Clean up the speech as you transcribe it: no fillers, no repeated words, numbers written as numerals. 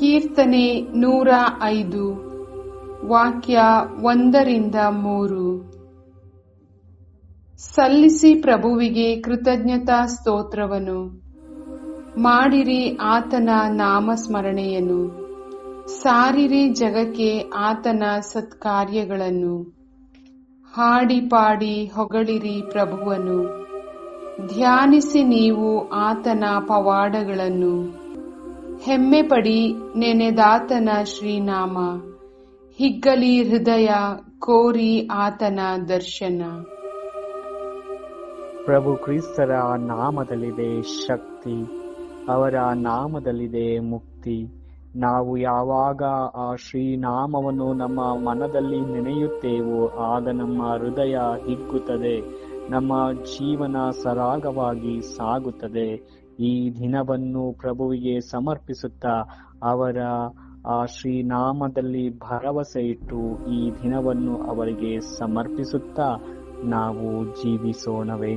ಕೀರ್ತನೆ 105 ವಾಕ್ಯ 1-3. ಸಲ್ಲಿಸಿ ಪ್ರಭುವಿಗೆ ಕೃತಜ್ಞತಾ ಸ್ತೋತ್ರವನ್ನು, ಮಾಡಿರಿ ಆತನ ನಾಮಸ್ಮರಣೆಯನ್ನು, ಸಾರಿರಿ ಜಗಕ್ಕೆ ಆತನ ಸತ್ಕಾರ್ಯಗಳನ್ನು. ಹಾಡಿ ಪಾಡಿ ಹೊಗಳಿರಿ ಪ್ರಭುವನ್ನು, ಧ್ಯಾನಿಸಿ ನೀವು ಆತನ ಪವಾಡಗಳನ್ನು. ಹೆಮ್ಮೆ ಪಡಿ ನೆನೆದಾತನ ಶ್ರೀನಾಮ, ಹಿಗ್ಗಲಿ ಹೃದಯ ಕೋರಿ ಆತನ ದರ್ಶನ. ಪ್ರಭು ಕ್ರಿಸ್ತರ ನಾಮದಲ್ಲಿದೆ ಶಕ್ತಿ, ಅವರ ನಾಮದಲ್ಲಿದೆ ಮುಕ್ತಿ. ನಾವು ಯಾವಾಗ ಆ ಶ್ರೀನಾಮವನ್ನು ನಮ್ಮ ಮನದಲ್ಲಿ ನೆನೆಯುತ್ತೇವೋ ಆಗ ನಮ್ಮ ಹೃದಯ ಹಿಗ್ಗುತ್ತದೆ, ನಮ್ಮ ಜೀವನ ಸರಾಗವಾಗಿ ಸಾಗುತ್ತದೆ. ಈ ದಿನವನ್ನು ಪ್ರಭುವಿಗೆ ಸಮರ್ಪಿಸುತ್ತಾ ಅವರ ಆ ಶ್ರೀನಾಮದಲ್ಲಿ ಭರವಸೆ ಇಟ್ಟು ಈ ದಿನವನ್ನು ಅವರಿಗೆ ಸಮರ್ಪಿಸುತ್ತಾ ನಾವು ಜೀವಿಸೋಣವೇ.